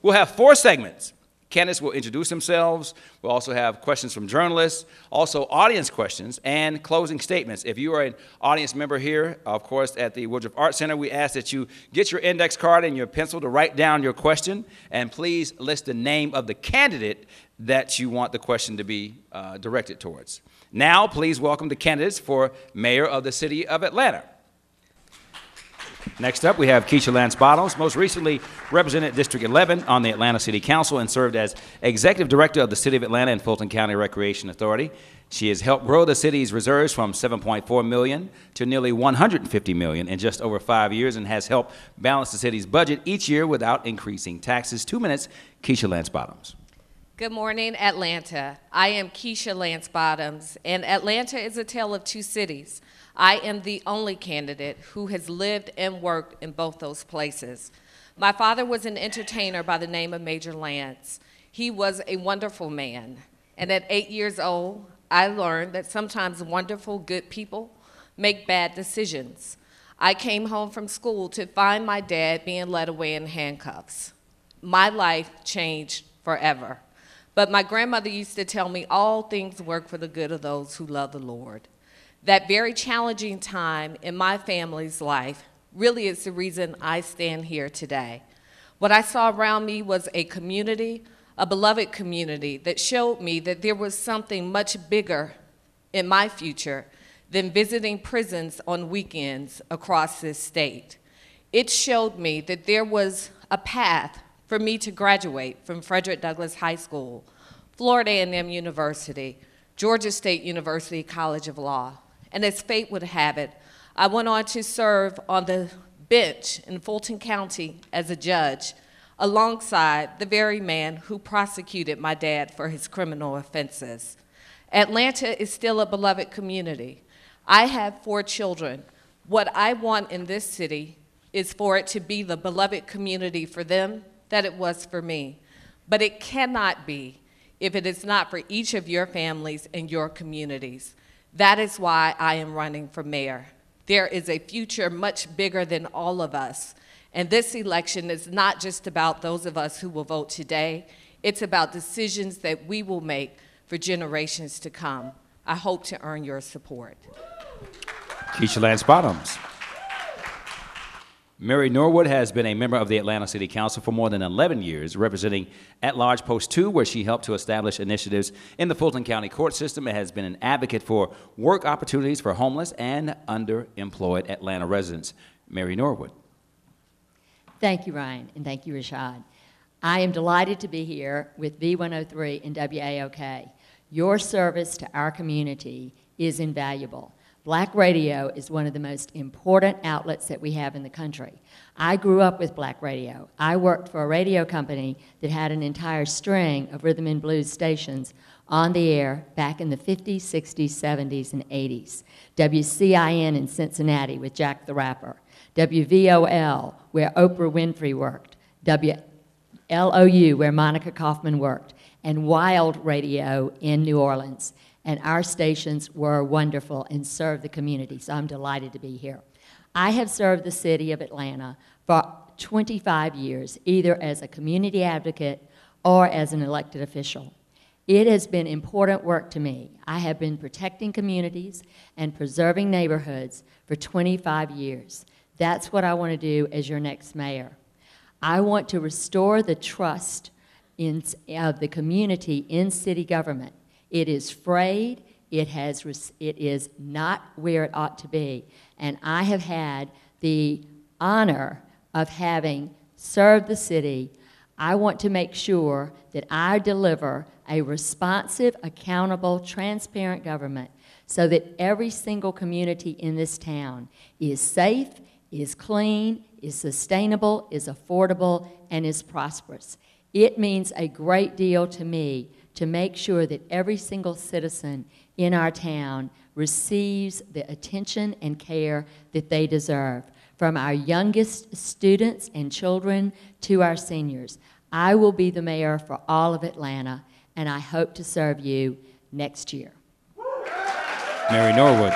We'll have 4 segments. Candidates will introduce themselves. We'll also have questions from journalists, also audience questions, and closing statements. If you are an audience member here, of course, at the Woodruff Art Center, we ask that you get your index card and your pencil to write down your question, and please list the name of the candidate that you want the question to be directed towards. Now, please welcome the candidates for Mayor of the City of Atlanta. Next up, we have Keisha Lance Bottoms, most recently represented District 11 on the Atlanta City Council and served as Executive Director of the City of Atlanta and Fulton County Recreation Authority. She has helped grow the city's reserves from $7.4 million to nearly $150 million in just over 5 years and has helped balance the city's budget each year without increasing taxes. 2 minutes, Keisha Lance Bottoms. Good morning, Atlanta. I am Keisha Lance Bottoms, and Atlanta is a tale of 2 cities. I am the only candidate who has lived and worked in both those places. My father was an entertainer by the name of Major Lance. He was a wonderful man, and at 8 years old, I learned that sometimes wonderful, good people make bad decisions. I came home from school to find my dad being led away in handcuffs. My life changed forever. But my grandmother used to tell me all things work for the good of those who love the Lord. That very challenging time in my family's life really is the reason I stand here today. What I saw around me was a community, a beloved community, that showed me that there was something much bigger in my future than visiting prisons on weekends across this state. It showed me that there was a path for me to graduate from Frederick Douglass High School, Florida A&M University, Georgia State University College of Law. And as fate would have it, I went on to serve on the bench in Fulton County as a judge, alongside the very man who prosecuted my dad for his criminal offenses. Atlanta is still a beloved community. I have 4 children. What I want in this city is for it to be the beloved community for them that it was for me. But it cannot be if it is not for each of your families and your communities. That is why I am running for mayor. There is a future much bigger than all of us. And this election is not just about those of us who will vote today. It's about decisions that we will make for generations to come. I hope to earn your support. Keisha Lance Bottoms. Mary Norwood has been a member of the Atlanta City Council for more than 11 years, representing at-large Post 2, where she helped to establish initiatives in the Fulton County court system and has been an advocate for work opportunities for homeless and underemployed Atlanta residents. Mary Norwood. Thank you, Ryan, and thank you, Rashad. I am delighted to be here with V103 and WAOK. Your service to our community is invaluable. Black radio is one of the most important outlets that we have in the country. I grew up with black radio. I worked for a radio company that had an entire string of rhythm and blues stations on the air back in the 50s, 60s, 70s, and 80s. WCIN in Cincinnati with Jack the Rapper. WVOL, where Oprah Winfrey worked. WLOU, where Monica Kaufman worked. And Wild Radio in New Orleans. And our stations were wonderful and served the community, so I'm delighted to be here. I have served the city of Atlanta for 25 years, either as a community advocate or as an elected official. It has been important work to me. I have been protecting communities and preserving neighborhoods for 25 years. That's what I want to do as your next mayor. I want to restore the trust of the community in city government. It is frayed, it is not where it ought to be, and I have had the honor of having served the city. I want to make sure that I deliver a responsive, accountable, transparent government so that every single community in this town is safe, is clean, is sustainable, is affordable, and is prosperous. It means a great deal to me to make sure that every single citizen in our town receives the attention and care that they deserve, from our youngest students and children to our seniors. I will be the mayor for all of Atlanta, and I hope to serve you next year. Mary Norwood.